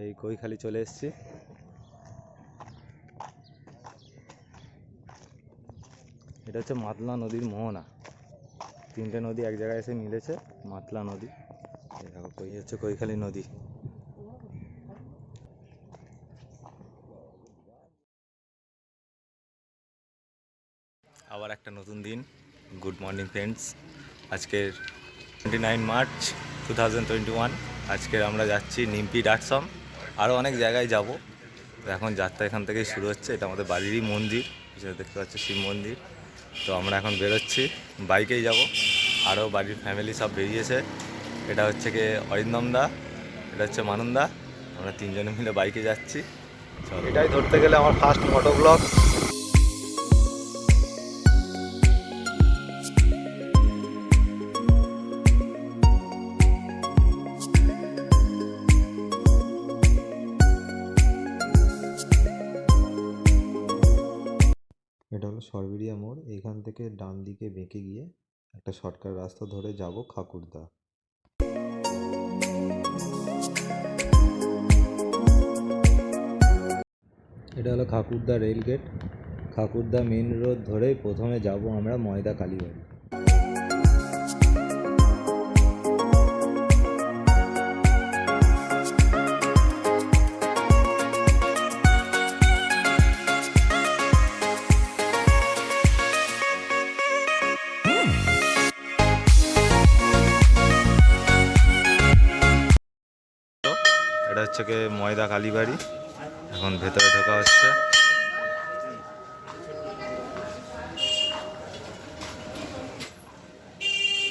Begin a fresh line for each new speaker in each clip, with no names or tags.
এই কৈখালি চলে এসেছি। এটা হচ্ছে মাতলা নদীর মোহনা। তিনটে নদী এক জায়গায় এসে মিলেছে, মাতলা নদী। এই দেখো কই হচ্ছে কৈখালি নদী। আবার একটা নতুন দিন। Good morning friends. আজকের 29 মার্চ 2021। আজকের আমরা যাচ্ছি নিমপিট আশ্রম, আরও অনেক জায়গায় যাব। তো এখন যাত্রা এখান থেকেই শুরু হচ্ছে। এটা আমাদের বাড়িরই মন্দির, পিছনে দেখতে পাচ্ছি শিব মন্দির। তো আমরা এখন বেরোচ্ছি, বাইকেই যাব। আরও বাড়ির ফ্যামিলি সব বেরিয়েছে। এটা হচ্ছে কি অরিন্দম দা, এটা হচ্ছে মানুন দা। আমরা তিনজনে মিলে বাইকে যাচ্ছি। এটাই ধরতে গেলে আমার ফার্স্ট মোটো ব্লগ। এটা হলো সরবেরিয়া মোড়। এইখান থেকে ডান দিকে বেঁকে গিয়ে একটা শর্টকাট রাস্তা ধরে যাব খাকুরদা। এটা হলো Khakurda rail gate. Khakurda main road ধরে প্রথমে যাব আমরা ময়দা কালীবাড়ি। এটা হচ্ছে কি ময়দা কালীবাড়ি। এখন ভেতরে ঢোকা হচ্ছে।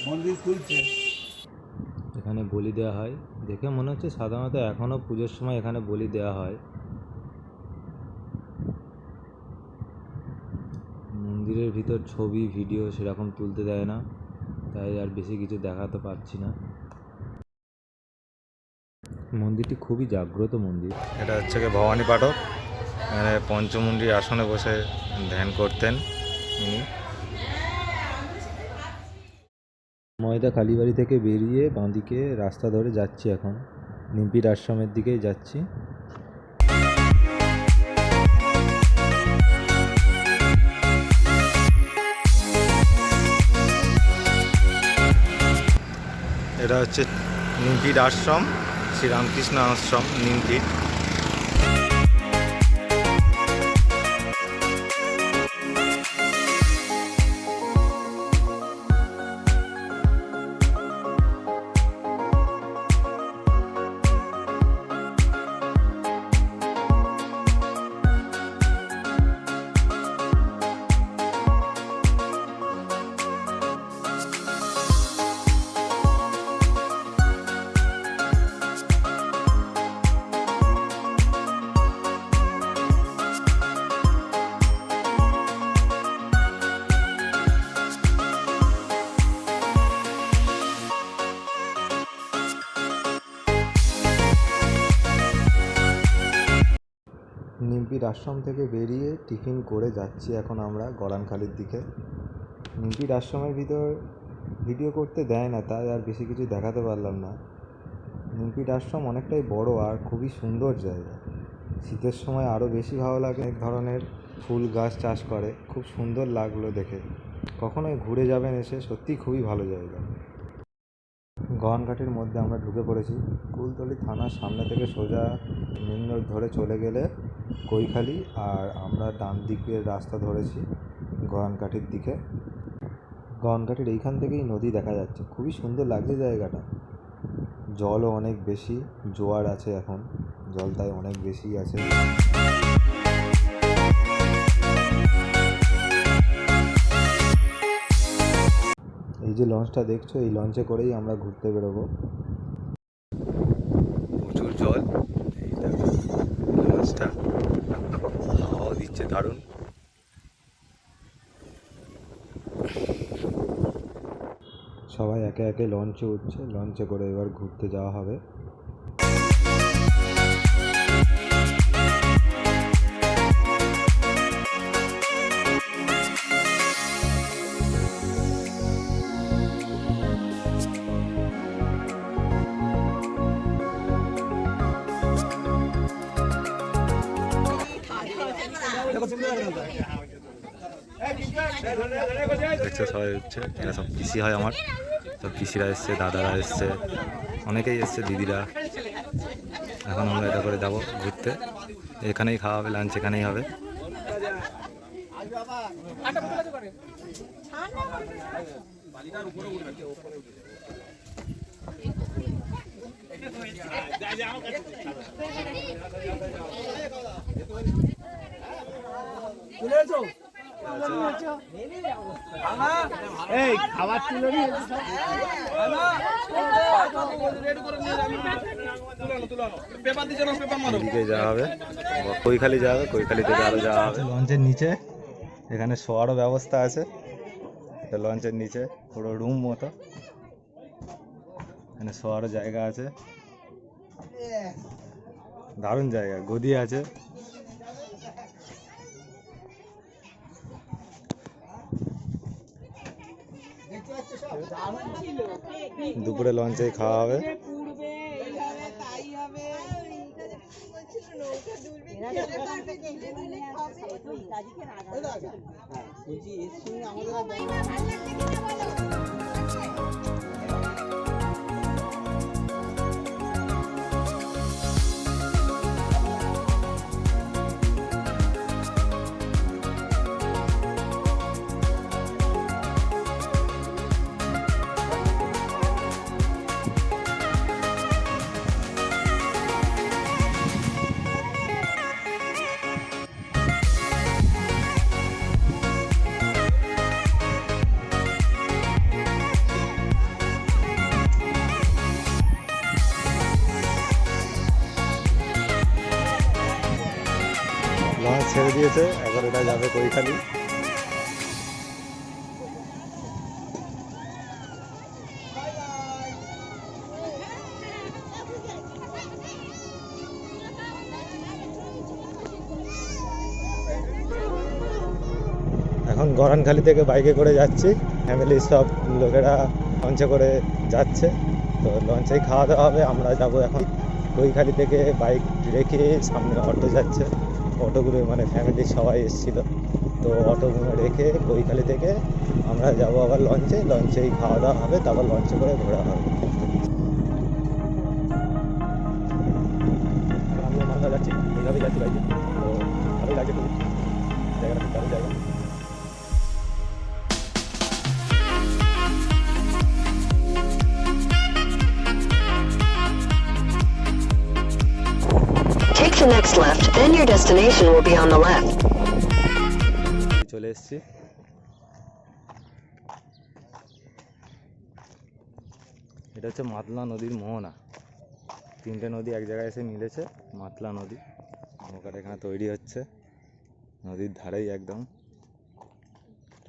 মন্দির খুলছে। এখানে বলি দেওয়া হয়। দেখে মনে হচ্ছে সাধারণত এখনও পুজোর সময় এখানে বলি দেওয়া হয়। মন্দিরের ভিতর ছবি ভিডিও সেরকম তুলতে দেয় না, তাই আর বেশি কিছু দেখাতে পারছি না। মন্দিরটি খুবই জাগ্রত মন্দির। এটা হচ্ছে কি ভবানী পাঠক, এখানে পঞ্চমুণ্ডীর আসনে বসে ধ্যান করতেন উনি। ময়দা কালীবাড়ি থেকে বেরিয়ে বাঁদিকে রাস্তা ধরে যাচ্ছি, এখন নিমপিট আশ্রমের দিকেই যাচ্ছি। এটা হচ্ছে নিমপিট আশ্রম, শ্রীরামকৃষ্ণ আশ্রম নিমপিট। নিমপিট আশ্রম থেকে বেরিয়ে টিফিন করে যাচ্ছি এখন আমরা গড়ানখালির দিকে। নিমপিট আশ্রমের ভিতর ভিডিও করতে দেয় না, তাই আর বেশি কিছু দেখাতে পারলাম না। নিমপিট আশ্রম অনেকটাই বড় আর খুবই সুন্দর জায়গা। শীতের সময় আরও বেশি ভালো লাগে। এক ধরনের ফুল গাছ চাষ করে, খুব সুন্দর লাগলো দেখে। কখনোই ঘুরে যাবেন এসে, সত্যিই খুবই ভালো জায়গা। গড়ানঘাটের মধ্যে আমরা ঢুকে পড়েছি। কুলতলি থানার সামনে থেকে সোজা মেন রোড ধরে চলে গেলে কৈখালি, আর আমরা ডান দিকের রাস্তা ধরেছি গড়ানঘাটের দিকে। গড়ানঘাটের এইখান থেকেই নদী দেখা যাচ্ছে, খুবই সুন্দর লাগছে জায়গাটা। জলও অনেক বেশি, জোয়ার আছে এখন, জল তাই অনেক বেশি আছে। এই যে লঞ্চটা দেখছো, এই লঞ্চে করেই আমরা ঘুরতে বেরোবো। প্রচুর জল, এই দেখো লঞ্চটা, হাওয়া দিচ্ছে দারুণ। সবাই একে একে লঞ্চে উঠছে, লঞ্চে করে এবার ঘুরতে যাওয়া হবে। দেখছো সবাই হচ্ছে, এরা সব পিসি হয় আমার, সব পিসিরা এসছে, দাদারা এসছে, অনেকেই এসছে, দিদিরা। এখন আমরা এটা করে যাবো ঘুরতে, এখানেই খাওয়া হবে, লাঞ্চ এখানেই হবে।
এই খাবার তুলে নিয়ে
এদিকে যাওয়া হবে, কৈখালি যাওয়া হবে, কৈখালি থেকে আরো যাওয়া হবে। লঞ্চের নিচে এখানে শোয়ারও ব্যবস্থা আছে, এটা লঞ্চের নিচে পুরো রুম মতো, এখানে শোয়ারও জায়গা আছে, দারুণ জায়গা, গদি আছে। দুপুরে লঞ্চে খাওয়া হবে। লঞ্চ ছেড়ে দিয়েছে, এবার এটা যাবে কৈখালি। এখন গরানখালি থেকে বাইকে করে যাচ্ছি, ফ্যামিলির সব লোকেরা লঞ্চে করে যাচ্ছে, তো লঞ্চেই খাওয়া দাওয়া হবে। আমরা যাব এখন কৈখালি থেকে, বাইক রেখে সামনে অটো যাচ্ছে, অটোগুলো মানে ফ্যামিলির সবাই এসেছিলো, তো অটোগুলো রেখে কৈখালি থেকে আমরা যাব আবার লঞ্চে, লঞ্চেই খাওয়া দাওয়া হবে, তারপর লঞ্চে করে ঘোরা হবে। আমরা মালদা যাচ্ছি, এইভাবেই যাচ্ছি বাইকে, তো ভালোই লাগছে, খুব জায়গাটা খুব ভালো জায়গা।
Take the next left, then your destination will be on the left.
চলে এসেছি, এটা হচ্ছে মাতলা নদীর মোহনা, তিনটে নদী এক জায়গায় এসে মিলেছে, মাতলা নদী। নৌকাটা এখানে তৈরি হচ্ছে নদীর ধারেই একদম।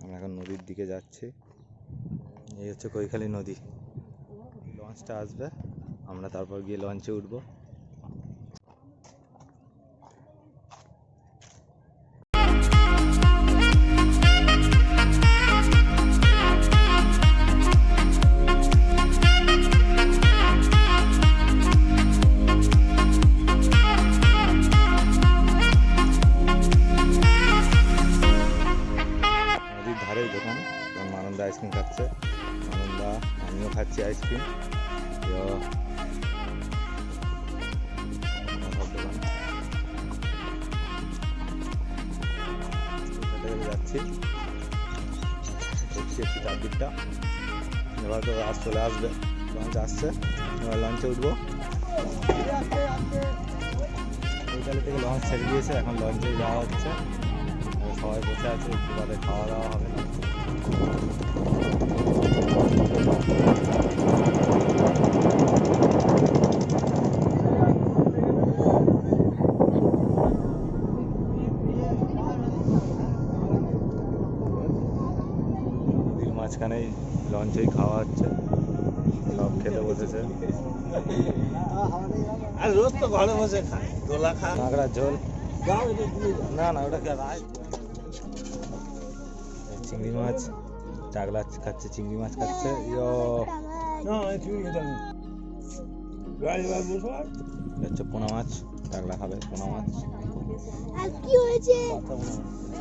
আমরা এখন নদীর দিকে যাচ্ছি, এই হচ্ছে কৈখালি নদী। লঞ্চটা আসবে, আমরা তারপর গিয়ে লঞ্চে উঠবো। দোকান, আনন্দা আইসক্রিম খাচ্ছে, আনন্দা, আমিও খাচ্ছি আইসক্রিম। যাচ্ছি, দেখছি একটু চারদিকটা, এবার তো চলে আসবে, লঞ্চ আসছে, এবার লঞ্চে উঠবো। কৈখালি থেকে লঞ্চ ছেড়ে দিয়েছে, এখন লঞ্চে যাওয়া হচ্ছে, সবাই বসে আছে, একটু বাদে খাওয়া দাওয়া হবে। নদীর মাঝখানেই লঞ্চেই খাওয়া হচ্ছে, সব খেতে বসেছে।
আর রোজ তো ঘরে বসে খায়, দোলা খা,
কাঁকড়ার ঝোল, না না ওটা কি চিংড়ি মাছ, টাগলা খাচ্ছে, চিংড়ি মাছ খাচ্ছে। হচ্ছে পোনা মাছ, কাঁকড়া খাবে, পোনা মাছ,
আর কি হয়েছে?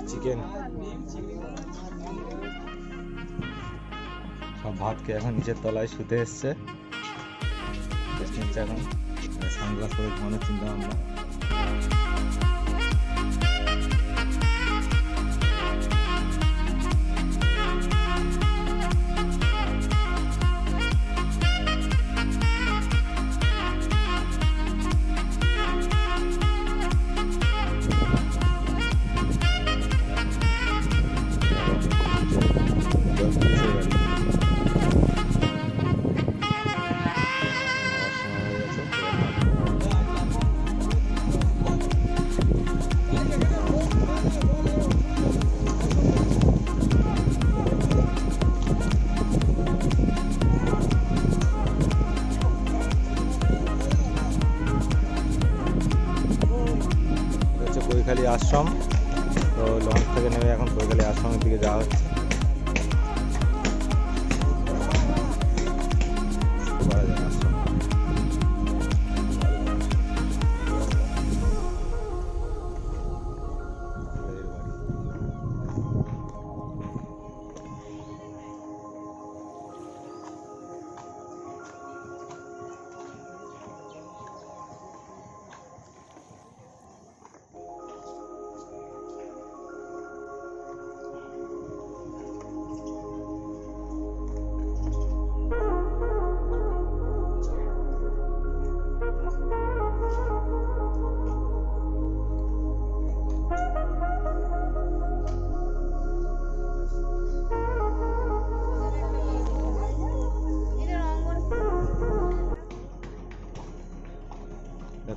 চিকেন। সব ভাত খেয়ে এখন নিচের তলায় শুতে এসছে, রেস্ট নিচ্ছে এখন। সানগ্লাস করে ঘুমানোর চিন্তা ভাবনা। কৈখালি আশ্রম। তো লঞ্চ থেকে নেমে এখন কৈখালি আশ্রমের দিকে যাওয়া হচ্ছে। আশ্রম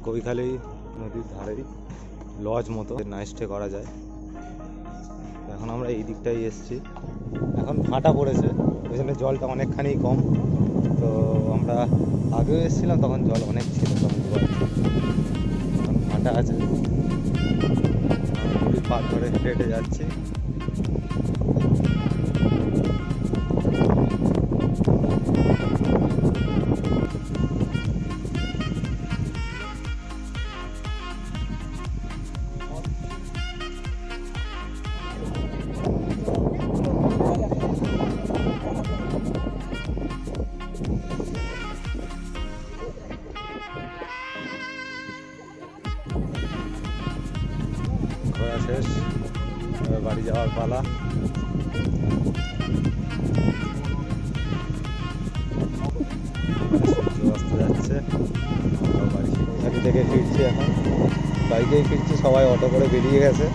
কৈখালি নদীর ধারেই লজ মতো নাইট স্টে করা যায়। এখন আমরা এই দিকটাই এসেছি, এখন ভাটা পড়েছে, ওই জন্য জলটা অনেকখানি কম। তো আমরা আগেও এসেছিলাম, তখন জল অনেক ছিল, তখন এখন ভাটা আছে। নদীর পার ধরে হেঁটে হেঁটে যাচ্ছি। ঘোরা শেষ, এবার বাড়ি যাওয়ার পালা। সূর্য অস্ত যাচ্ছে, বাড়ি থেকে ফিরছি এখন, বাইকেই ফিরছি, সবাই অটো করে বেরিয়ে গেছে।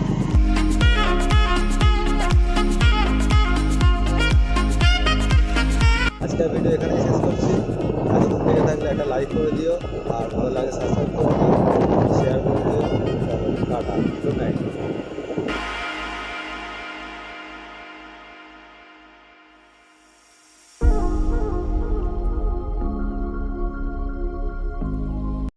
আজকের ভিডিও এখানেই শেষ করছি। ভালো লেগে থাকলে একটা লাইক করে দিও, আর ভালো লাগে সাবস্ক্রাইব করে দিও।